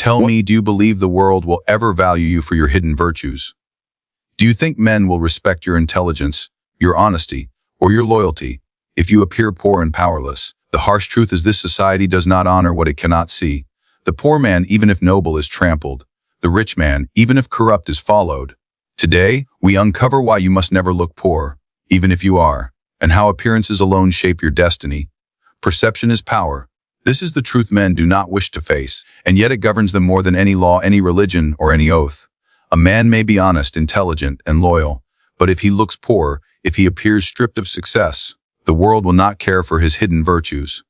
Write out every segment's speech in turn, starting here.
Tell me, do you believe the world will ever value you for your hidden virtues? Do you think men will respect your intelligence, your honesty, or your loyalty if you appear poor and powerless? The harsh truth is this society does not honor what it cannot see. The poor man, even if noble, is trampled. The rich man, even if corrupt, is followed. Today, we uncover why you must never look poor, even if you are, and how appearances alone shape your destiny. Perception is power. This is the truth men do not wish to face, and yet it governs them more than any law, any religion, or any oath. A man may be honest, intelligent, and loyal, but if he looks poor, if he appears stripped of success, the world will not care for his hidden virtues.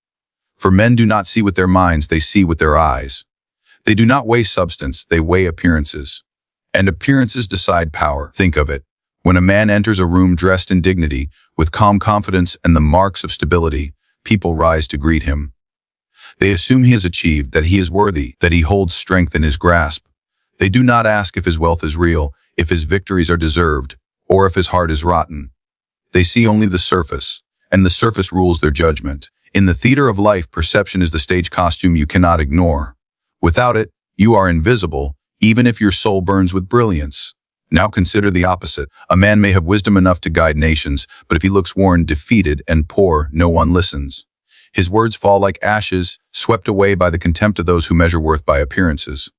For men do not see with their minds, they see with their eyes. They do not weigh substance, they weigh appearances. And appearances decide power. Think of it. When a man enters a room dressed in dignity, with calm confidence and the marks of stability, people rise to greet him. They assume he has achieved, that he is worthy, that he holds strength in his grasp. They do not ask if his wealth is real, if his victories are deserved, or if his heart is rotten. They see only the surface, and the surface rules their judgment. In the theater of life, perception is the stage costume you cannot ignore. Without it, you are invisible, even if your soul burns with brilliance. Now consider the opposite. A man may have wisdom enough to guide nations, but if he looks worn, defeated, and poor, no one listens. His words fall like ashes, swept away by the contempt of those who measure worth by appearances.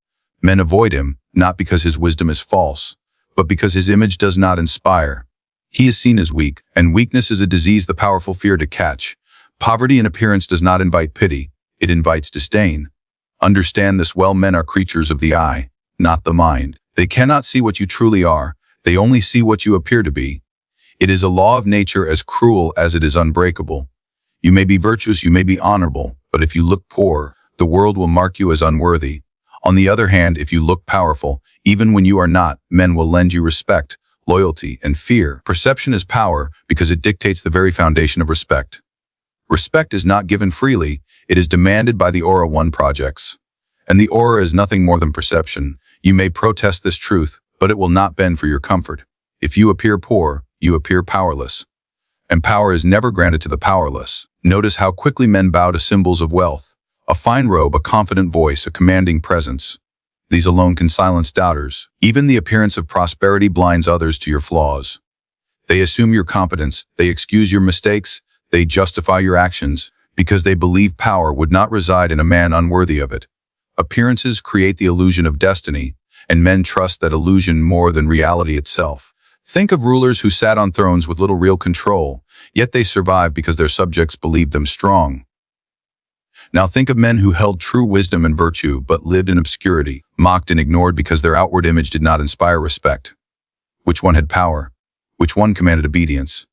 Men avoid him, not because his wisdom is false, but because his image does not inspire. He is seen as weak, and weakness is a disease the powerful fear to catch. Poverty in appearance does not invite pity, it invites disdain. Understand this well, men are creatures of the eye, not the mind. They cannot see what you truly are, they only see what you appear to be. It is a law of nature as cruel as it is unbreakable. You may be virtuous, you may be honorable, but if you look poor, the world will mark you as unworthy. On the other hand, if you look powerful, even when you are not, men will lend you respect, loyalty, and fear. Perception is power because it dictates the very foundation of respect. Respect is not given freely, it is demanded by the Aura One projects. And the aura is nothing more than perception. You may protest this truth, but it will not bend for your comfort. If you appear poor, you appear powerless. And power is never granted to the powerless. Notice how quickly men bow to symbols of wealth. A fine robe, a confident voice, a commanding presence. These alone can silence doubters. Even the appearance of prosperity blinds others to your flaws. They assume your competence, they excuse your mistakes, they justify your actions, because they believe power would not reside in a man unworthy of it. Appearances create the illusion of destiny, and men trust that illusion more than reality itself. Think of rulers who sat on thrones with little real control, yet they survived because their subjects believed them strong. Now think of men who held true wisdom and virtue but lived in obscurity, mocked and ignored because their outward image did not inspire respect. Which one had power? Which one commanded obedience?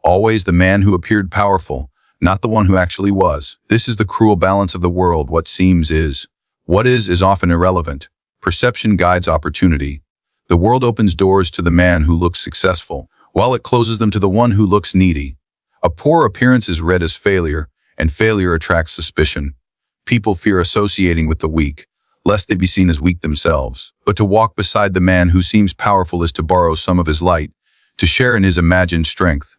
Always the man who appeared powerful, not the one who actually was. This is the cruel balance of the world. What seems is. What is often irrelevant. Perception guides opportunity. The world opens doors to the man who looks successful, while it closes them to the one who looks needy. A poor appearance is read as failure, and failure attracts suspicion. People fear associating with the weak, lest they be seen as weak themselves. But to walk beside the man who seems powerful is to borrow some of his light, to share in his imagined strength.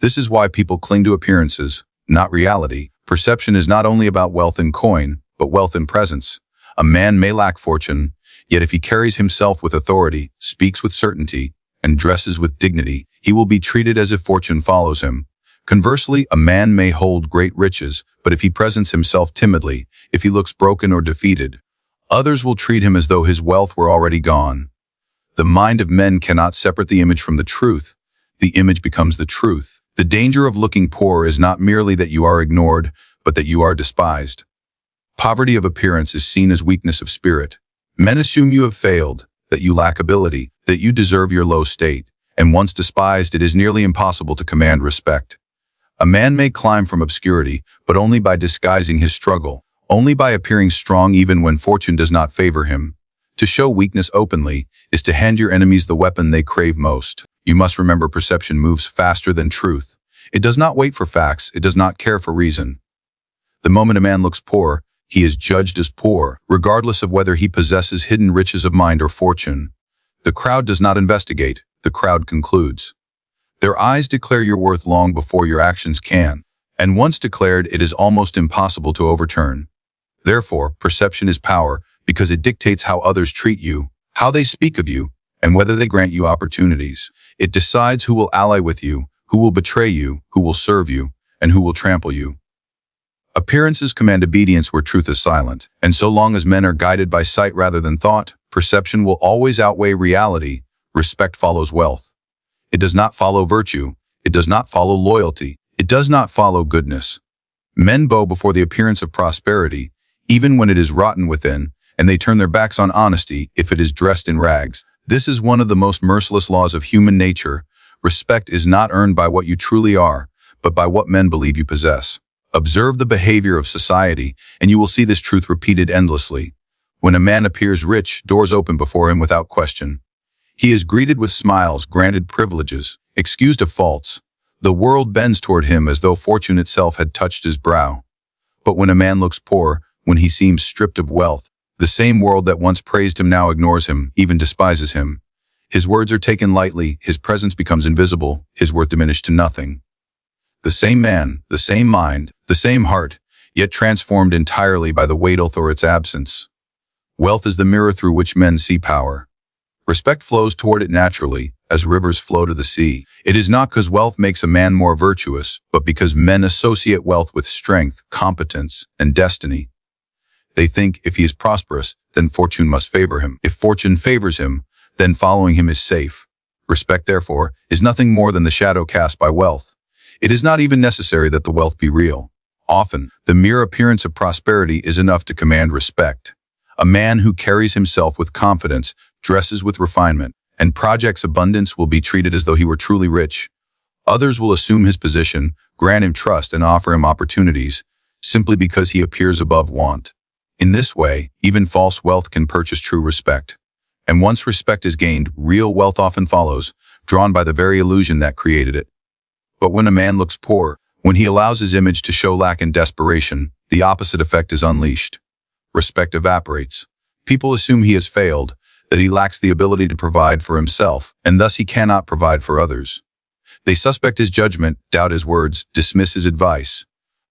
This is why people cling to appearances, not reality. Perception is not only about wealth and coin, but wealth and presence. A man may lack fortune, yet if he carries himself with authority, speaks with certainty, and dresses with dignity, he will be treated as if fortune follows him. Conversely, a man may hold great riches, but if he presents himself timidly, if he looks broken or defeated, others will treat him as though his wealth were already gone. The mind of men cannot separate the image from the truth. The image becomes the truth. The danger of looking poor is not merely that you are ignored, but that you are despised. Poverty of appearance is seen as weakness of spirit. Men assume you have failed, that you lack ability, that you deserve your low state, and once despised, it is nearly impossible to command respect. A man may climb from obscurity, but only by disguising his struggle, only by appearing strong even when fortune does not favor him. To show weakness openly is to hand your enemies the weapon they crave most. You must remember perception moves faster than truth. It does not wait for facts, it does not care for reason. The moment a man looks poor, he is judged as poor, regardless of whether he possesses hidden riches of mind or fortune. The crowd does not investigate, the crowd concludes. Their eyes declare your worth long before your actions can, and once declared, it is almost impossible to overturn. Therefore, perception is power, because it dictates how others treat you, how they speak of you, and whether they grant you opportunities. It decides who will ally with you, who will betray you, who will serve you, and who will trample you. Appearances command obedience where truth is silent, and so long as men are guided by sight rather than thought, perception will always outweigh reality. Respect follows wealth. It does not follow virtue. It does not follow loyalty. It does not follow goodness. Men bow before the appearance of prosperity, even when it is rotten within, and they turn their backs on honesty if it is dressed in rags. This is one of the most merciless laws of human nature. Respect is not earned by what you truly are, but by what men believe you possess. Observe the behavior of society, and you will see this truth repeated endlessly. When a man appears rich, doors open before him without question. He is greeted with smiles, granted privileges, excused of faults. The world bends toward him as though fortune itself had touched his brow. But when a man looks poor, when he seems stripped of wealth, the same world that once praised him now ignores him, even despises him. His words are taken lightly, his presence becomes invisible, his worth diminished to nothing. The same man, the same mind, the same heart, yet transformed entirely by the weight or its absence. Wealth is the mirror through which men see power. Respect flows toward it naturally, as rivers flow to the sea. It is not because wealth makes a man more virtuous, but because men associate wealth with strength, competence, and destiny. They think if he is prosperous, then fortune must favor him. If fortune favors him, then following him is safe. Respect, therefore, is nothing more than the shadow cast by wealth. It is not even necessary that the wealth be real. Often, the mere appearance of prosperity is enough to command respect. A man who carries himself with confidence, dresses with refinement, and projects abundance will be treated as though he were truly rich. Others will assume his position, grant him trust, and offer him opportunities, simply because he appears above want. In this way, even false wealth can purchase true respect. And once respect is gained, real wealth often follows, drawn by the very illusion that created it. But when a man looks poor, when he allows his image to show lack and desperation, the opposite effect is unleashed. Respect evaporates. People assume he has failed, that he lacks the ability to provide for himself, and thus he cannot provide for others. They suspect his judgment, doubt his words, dismiss his advice.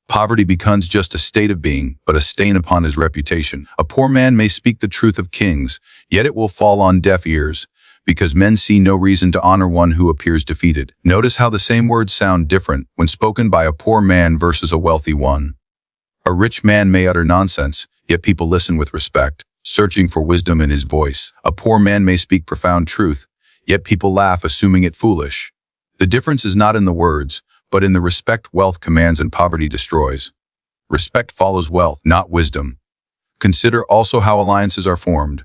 Poverty becomes just a state of being, but a stain upon his reputation. A poor man may speak the truth of kings, yet it will fall on deaf ears, because men see no reason to honor one who appears defeated. Notice how the same words sound different when spoken by a poor man versus a wealthy one. A rich man may utter nonsense, yet people listen with respect, searching for wisdom in his voice. A poor man may speak profound truth, yet people laugh, assuming it foolish. The difference is not in the words, but in the respect wealth commands and poverty destroys. Respect follows wealth, not wisdom. Consider also how alliances are formed.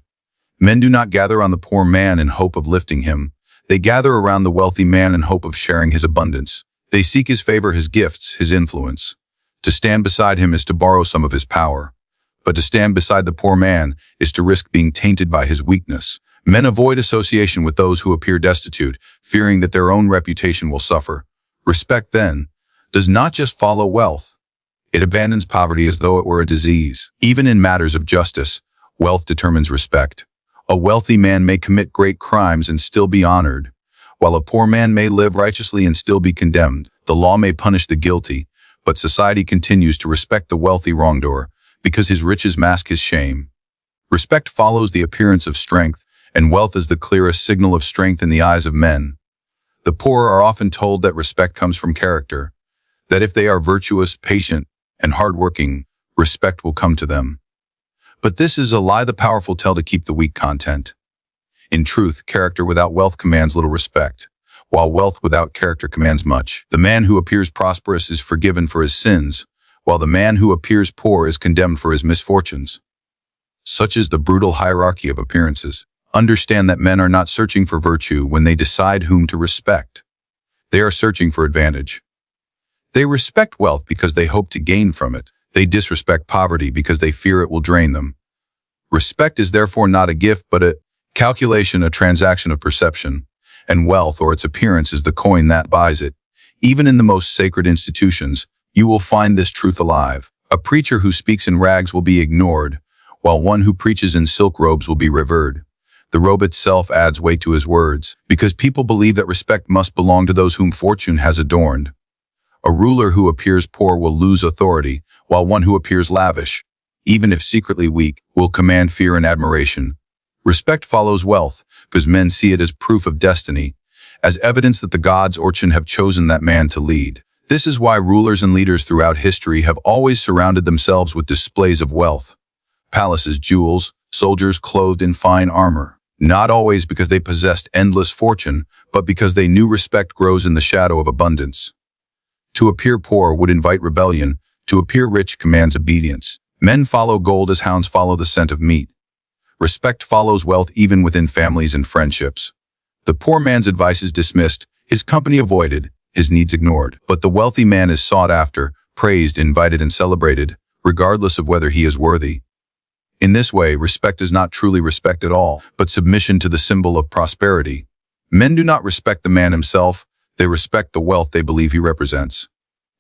Men do not gather on the poor man in hope of lifting him. They gather around the wealthy man in hope of sharing his abundance. They seek his favor, his gifts, his influence. To stand beside him is to borrow some of his power. But to stand beside the poor man is to risk being tainted by his weakness. Men avoid association with those who appear destitute, fearing that their own reputation will suffer. Respect, then, does not just follow wealth. It abandons poverty as though it were a disease. Even in matters of justice, wealth determines respect. A wealthy man may commit great crimes and still be honored, while a poor man may live righteously and still be condemned. The law may punish the guilty, but society continues to respect the wealthy wrongdoer because his riches mask his shame. Respect follows the appearance of strength, and wealth is the clearest signal of strength in the eyes of men. The poor are often told that respect comes from character, that if they are virtuous, patient, and hardworking, respect will come to them. But this is a lie the powerful tell to keep the weak content. In truth, character without wealth commands little respect, while wealth without character commands much. The man who appears prosperous is forgiven for his sins, while the man who appears poor is condemned for his misfortunes. Such is the brutal hierarchy of appearances. Understand that men are not searching for virtue when they decide whom to respect. They are searching for advantage. They respect wealth because they hope to gain from it. They disrespect poverty because they fear it will drain them. Respect is therefore not a gift, but a calculation, a transaction of perception, and wealth or its appearance is the coin that buys it. Even in the most sacred institutions, you will find this truth alive. A preacher who speaks in rags will be ignored, while one who preaches in silk robes will be revered. The robe itself adds weight to his words, because people believe that respect must belong to those whom fortune has adorned. A ruler who appears poor will lose authority, while one who appears lavish even if secretly weak, will command fear and admiration. Respect follows wealth, because men see it as proof of destiny, as evidence that the gods Orchan have chosen that man to lead. This is why rulers and leaders throughout history have always surrounded themselves with displays of wealth. Palaces, jewels, soldiers clothed in fine armor. Not always because they possessed endless fortune, but because they knew respect grows in the shadow of abundance. To appear poor would invite rebellion. To appear rich commands obedience. Men follow gold as hounds follow the scent of meat. Respect follows wealth even within families and friendships. The poor man's advice is dismissed, his company avoided, his needs ignored. But the wealthy man is sought after, praised, invited, and celebrated, regardless of whether he is worthy. In this way, respect is not truly respect at all, but submission to the symbol of prosperity. Men do not respect the man himself, they respect the wealth they believe he represents.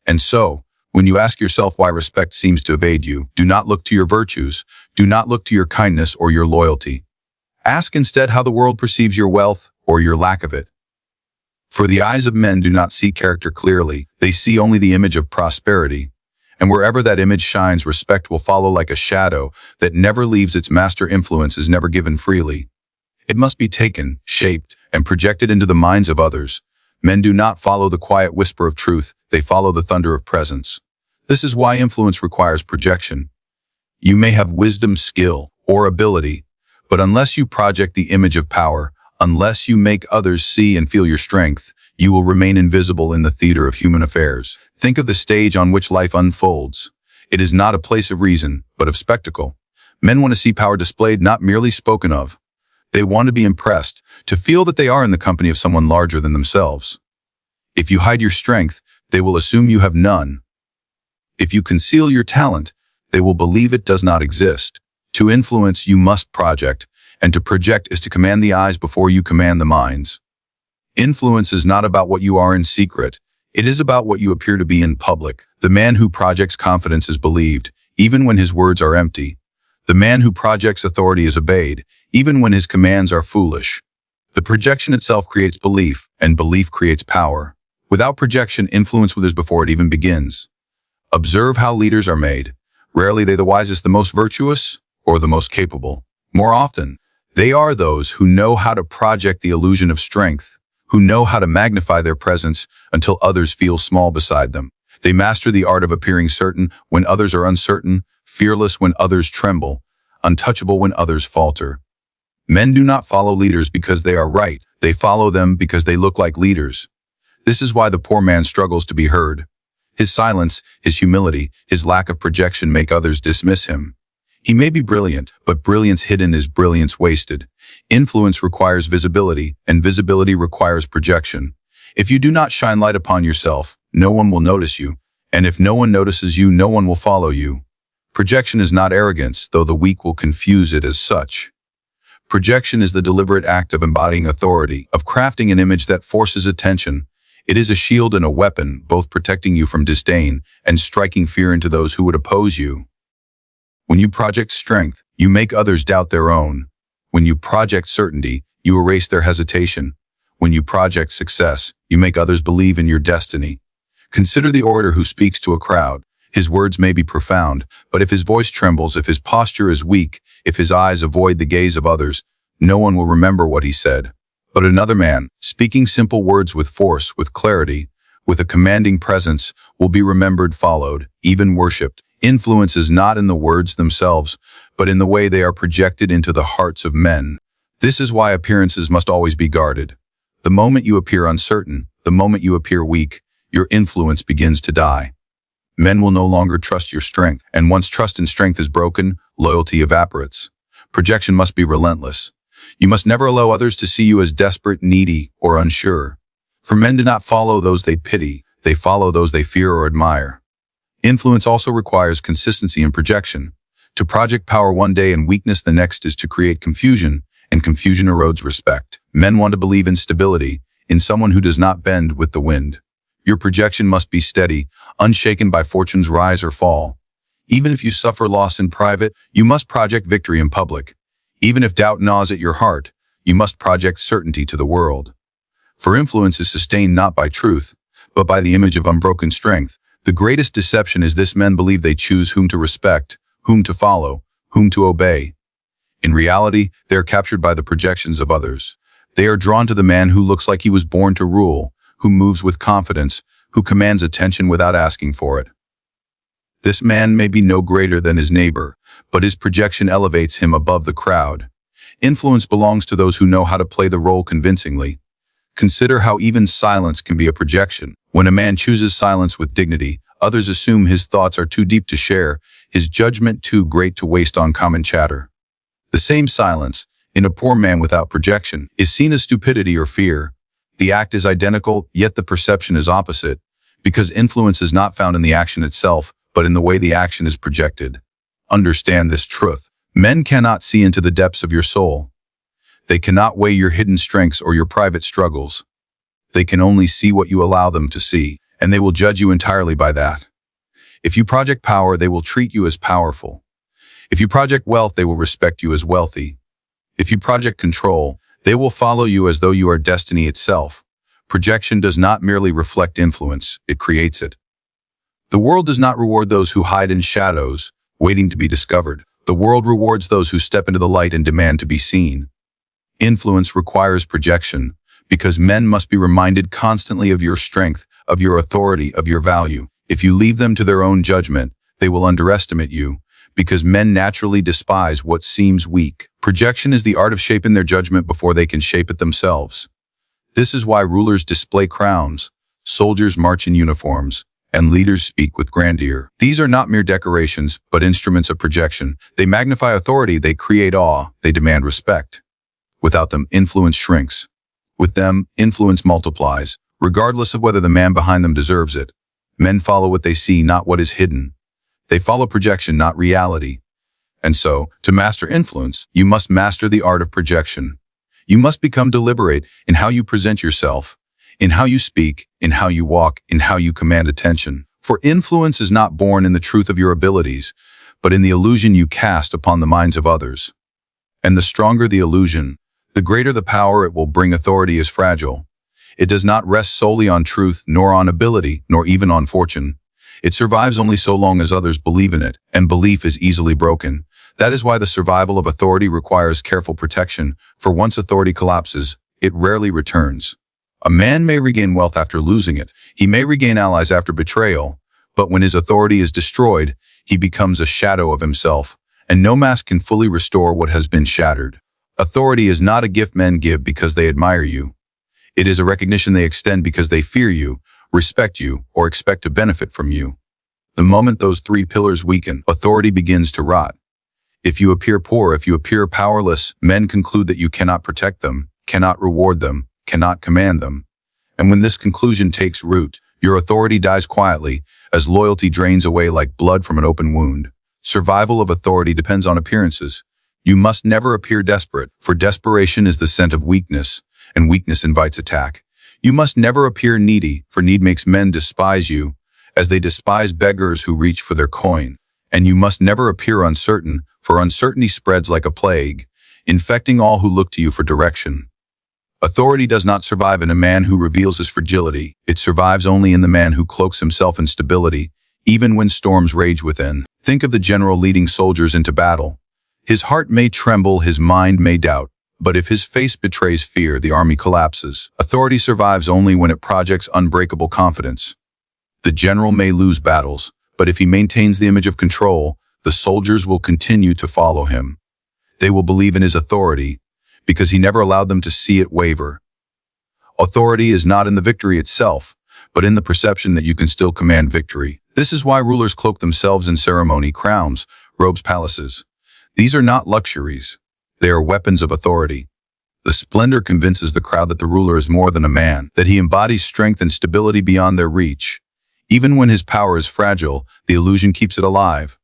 And so, when you ask yourself why respect seems to evade you, do not look to your virtues, do not look to your kindness or your loyalty. Ask instead how the world perceives your wealth or your lack of it. For the eyes of men do not see character clearly, they see only the image of prosperity. And wherever that image shines, respect will follow like a shadow that never leaves its master. Influence is never given freely. It must be taken, shaped, and projected into the minds of others. Men do not follow the quiet whisper of truth, they follow the thunder of presence. This is why influence requires projection. You may have wisdom, skill, or ability, but unless you project the image of power, unless you make others see and feel your strength, you will remain invisible in the theater of human affairs. Think of the stage on which life unfolds. It is not a place of reason, but of spectacle. Men want to see power displayed, not merely spoken of. They want to be impressed, to feel that they are in the company of someone larger than themselves. If you hide your strength, they will assume you have none. If you conceal your talent, they will believe it does not exist. To influence, you must project, and to project is to command the eyes before you command the minds. Influence is not about what you are in secret. It is about what you appear to be in public. The man who projects confidence is believed, even when his words are empty. The man who projects authority is obeyed, even when his commands are foolish. The projection itself creates belief, and belief creates power. Without projection, influence withers before it even begins. Observe how leaders are made. Rarely they the wisest, the most virtuous, or the most capable. More often, they are those who know how to project the illusion of strength, who know how to magnify their presence until others feel small beside them. They master the art of appearing certain when others are uncertain, fearless when others tremble, untouchable when others falter. Men do not follow leaders because they are right. They follow them because they look like leaders. This is why the poor man struggles to be heard. His silence, his humility, his lack of projection make others dismiss him. He may be brilliant, but brilliance hidden is brilliance wasted. Influence requires visibility, and visibility requires projection. If you do not shine light upon yourself, no one will notice you, and if no one notices you, no one will follow you. Projection is not arrogance, though the weak will confuse it as such. Projection is the deliberate act of embodying authority, of crafting an image that forces attention. It is a shield and a weapon, both protecting you from disdain and striking fear into those who would oppose you. When you project strength, you make others doubt their own. When you project certainty, you erase their hesitation. When you project success, you make others believe in your destiny. Consider the orator who speaks to a crowd. His words may be profound, but if his voice trembles, if his posture is weak, if his eyes avoid the gaze of others, no one will remember what he said. But another man, speaking simple words with force, with clarity, with a commanding presence, will be remembered, followed, even worshipped. Influence is not in the words themselves, but in the way they are projected into the hearts of men. This is why appearances must always be guarded. The moment you appear uncertain, the moment you appear weak, your influence begins to die. Men will no longer trust your strength, and once trust and strength is broken, loyalty evaporates. Projection must be relentless. You must never allow others to see you as desperate, needy, or unsure. For men do not follow those they pity, they follow those they fear or admire. Influence also requires consistency and projection. To project power one day and weakness the next is to create confusion, and confusion erodes respect. Men want to believe in stability, in someone who does not bend with the wind. Your projection must be steady, unshaken by fortune's rise or fall. Even if you suffer loss in private, you must project victory in public. Even if doubt gnaws at your heart, you must project certainty to the world. For influence is sustained not by truth, but by the image of unbroken strength. The greatest deception is this: men believe they choose whom to respect, whom to follow, whom to obey. In reality, they are captured by the projections of others. They are drawn to the man who looks like he was born to rule, who moves with confidence, who commands attention without asking for it. This man may be no greater than his neighbor, but his projection elevates him above the crowd. Influence belongs to those who know how to play the role convincingly. Consider how even silence can be a projection. When a man chooses silence with dignity, others assume his thoughts are too deep to share, his judgment too great to waste on common chatter. The same silence, in a poor man without projection, is seen as stupidity or fear. The act is identical, yet the perception is opposite, because influence is not found in the action itself, but in the way the action is projected. Understand this truth. Men cannot see into the depths of your soul. They cannot weigh your hidden strengths or your private struggles. They can only see what you allow them to see, and they will judge you entirely by that. If you project power, they will treat you as powerful. If you project wealth, they will respect you as wealthy. If you project control, they will follow you as though you are destiny itself. Projection does not merely reflect influence, it creates it. The world does not reward those who hide in shadows, waiting to be discovered. The world rewards those who step into the light and demand to be seen. Influence requires projection, because men must be reminded constantly of your strength, of your authority, of your value. If you leave them to their own judgment, they will underestimate you, because men naturally despise what seems weak. Projection is the art of shaping their judgment before they can shape it themselves. This is why rulers display crowns, soldiers march in uniforms, and leaders speak with grandeur. These are not mere decorations, but instruments of projection. They magnify authority, they create awe, they demand respect. Without them, influence shrinks. With them, influence multiplies, regardless of whether the man behind them deserves it. Men follow what they see, not what is hidden. They follow projection, not reality. And so, to master influence, you must master the art of projection. You must become deliberate in how you present yourself, in how you speak, in how you walk, in how you command attention. For influence is not born in the truth of your abilities, but in the illusion you cast upon the minds of others. And the stronger the illusion, the greater the power it will bring. Authority is fragile. It does not rest solely on truth, nor on ability, nor even on fortune. It survives only so long as others believe in it, and belief is easily broken. That is why the survival of authority requires careful protection, for once authority collapses, it rarely returns. A man may regain wealth after losing it. He may regain allies after betrayal, but when his authority is destroyed, he becomes a shadow of himself, and no mask can fully restore what has been shattered. Authority is not a gift men give because they admire you. It is a recognition they extend because they fear you, respect you, or expect to benefit from you. The moment those three pillars weaken, authority begins to rot. If you appear poor, if you appear powerless, men conclude that you cannot protect them, cannot reward them, cannot command them. And when this conclusion takes root, your authority dies quietly, as loyalty drains away like blood from an open wound. Survival of authority depends on appearances. You must never appear desperate, for desperation is the scent of weakness, and weakness invites attack. You must never appear needy, for need makes men despise you, as they despise beggars who reach for their coin. And you must never appear uncertain, for uncertainty spreads like a plague, infecting all who look to you for direction. Authority does not survive in a man who reveals his fragility. It survives only in the man who cloaks himself in stability, even when storms rage within. Think of the general leading soldiers into battle. His heart may tremble, his mind may doubt, but if his face betrays fear, the army collapses. Authority survives only when it projects unbreakable confidence. The general may lose battles, but if he maintains the image of control, the soldiers will continue to follow him. They will believe in his authority, because he never allowed them to see it waver. Authority is not in the victory itself, but in the perception that you can still command victory. This is why rulers cloak themselves in ceremony, crowns, robes, palaces. These are not luxuries. They are weapons of authority. The splendor convinces the crowd that the ruler is more than a man, that he embodies strength and stability beyond their reach. Even when his power is fragile, the illusion keeps it alive.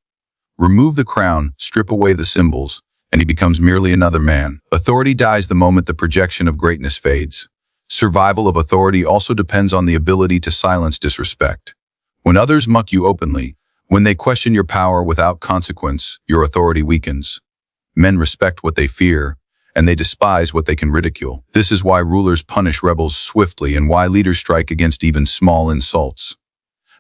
Remove the crown, strip away the symbols, and he becomes merely another man. Authority dies the moment the projection of greatness fades. Survival of authority also depends on the ability to silence disrespect. When others mock you openly, when they question your power without consequence, your authority weakens. Men respect what they fear, and they despise what they can ridicule. This is why rulers punish rebels swiftly and why leaders strike against even small insults.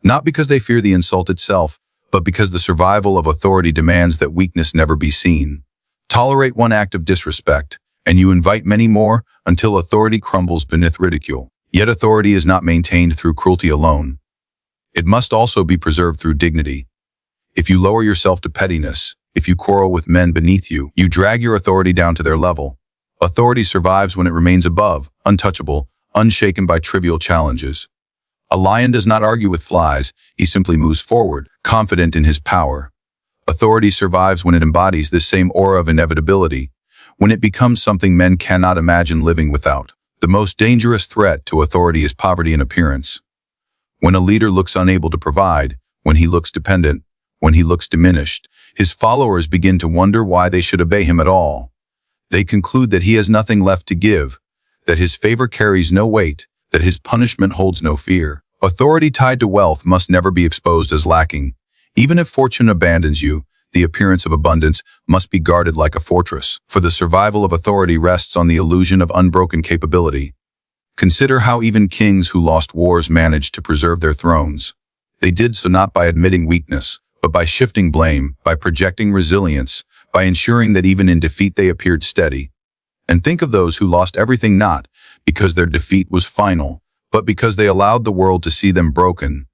Not because they fear the insult itself, but because the survival of authority demands that weakness never be seen. Tolerate one act of disrespect, and you invite many more until authority crumbles beneath ridicule. Yet authority is not maintained through cruelty alone. It must also be preserved through dignity. If you lower yourself to pettiness, if you quarrel with men beneath you, you drag your authority down to their level. Authority survives when it remains above, untouchable, unshaken by trivial challenges. A lion does not argue with flies, he simply moves forward, confident in his power. Authority survives when it embodies this same aura of inevitability, when it becomes something men cannot imagine living without. The most dangerous threat to authority is poverty in appearance. When a leader looks unable to provide, when he looks dependent, when he looks diminished, his followers begin to wonder why they should obey him at all. They conclude that he has nothing left to give, that his favor carries no weight, that his punishment holds no fear. Authority tied to wealth must never be exposed as lacking. Even if fortune abandons you, the appearance of abundance must be guarded like a fortress, for the survival of authority rests on the illusion of unbroken capability. Consider how even kings who lost wars managed to preserve their thrones. They did so not by admitting weakness, but by shifting blame, by projecting resilience, by ensuring that even in defeat they appeared steady. And think of those who lost everything not because their defeat was final, but because they allowed the world to see them broken.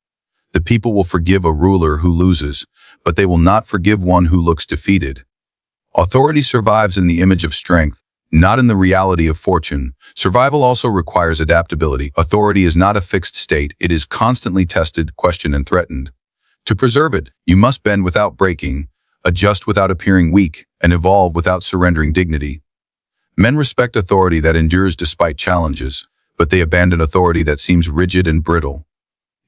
The people will forgive a ruler who loses, but they will not forgive one who looks defeated. Authority survives in the image of strength, not in the reality of fortune. Survival also requires adaptability. Authority is not a fixed state, it is constantly tested, questioned, and threatened. To preserve it, you must bend without breaking, adjust without appearing weak, and evolve without surrendering dignity. Men respect authority that endures despite challenges, but they abandon authority that seems rigid and brittle.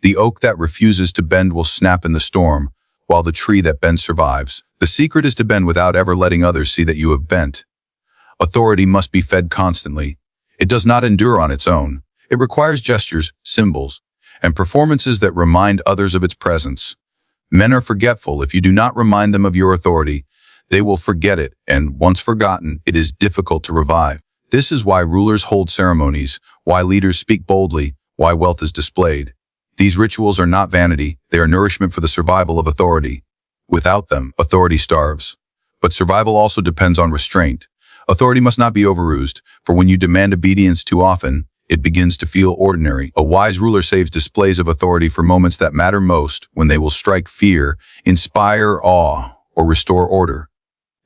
The oak that refuses to bend will snap in the storm, while the tree that bends survives. The secret is to bend without ever letting others see that you have bent. Authority must be fed constantly. It does not endure on its own. It requires gestures, symbols, and performances that remind others of its presence. Men are forgetful. If you do not remind them of your authority, they will forget it, and once forgotten, it is difficult to revive. This is why rulers hold ceremonies, why leaders speak boldly, why wealth is displayed. These rituals are not vanity, they are nourishment for the survival of authority. Without them, authority starves. But survival also depends on restraint. Authority must not be overused, for when you demand obedience too often, it begins to feel ordinary. A wise ruler saves displays of authority for moments that matter most, when they will strike fear, inspire awe, or restore order.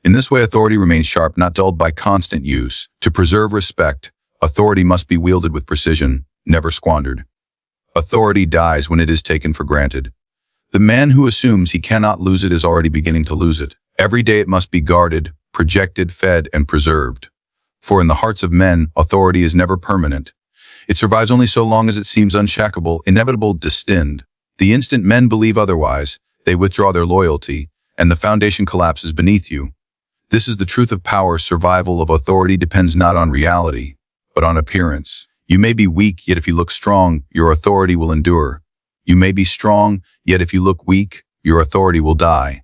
In this way, authority remains sharp, not dulled by constant use. To preserve respect, authority must be wielded with precision, never squandered. Authority dies when it is taken for granted. The man who assumes he cannot lose it is already beginning to lose it. Every day it must be guarded, projected, fed, and preserved. For in the hearts of men, authority is never permanent. It survives only so long as it seems unshackable, inevitable, destined. The instant men believe otherwise, they withdraw their loyalty, and the foundation collapses beneath you. This is the truth of power. Survival of authority depends not on reality, but on appearance. You may be weak, yet if you look strong, your authority will endure. You may be strong, yet if you look weak, your authority will die.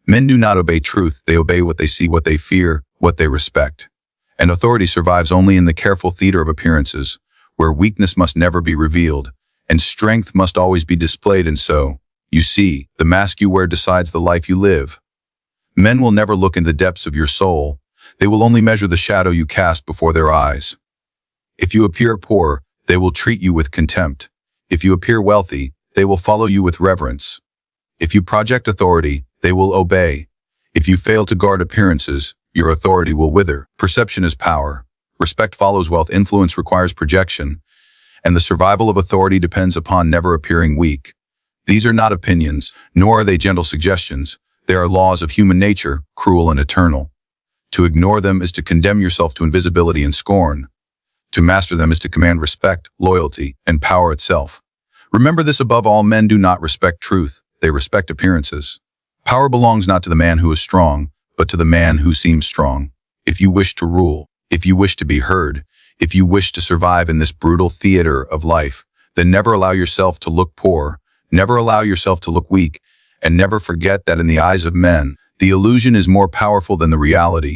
Men do not obey truth, they obey what they see, what they fear, what they respect. And authority survives only in the careful theater of appearances, where weakness must never be revealed, and strength must always be displayed. And so, you see, the mask you wear decides the life you live. Men will never look in the depths of your soul, they will only measure the shadow you cast before their eyes. If you appear poor, they will treat you with contempt. If you appear wealthy, they will follow you with reverence. If you project authority, they will obey. If you fail to guard appearances, your authority will wither. Perception is power. Respect follows wealth. Influence requires projection. And the survival of authority depends upon never appearing weak. These are not opinions, nor are they gentle suggestions. They are laws of human nature, cruel and eternal. To ignore them is to condemn yourself to invisibility and scorn. To master them is to command respect, loyalty, and power itself. Remember this above all: men do not respect truth, they respect appearances. Power belongs not to the man who is strong, but to the man who seems strong. If you wish to rule, if you wish to be heard, if you wish to survive in this brutal theater of life, then never allow yourself to look poor, never allow yourself to look weak, and never forget that in the eyes of men, the illusion is more powerful than the reality.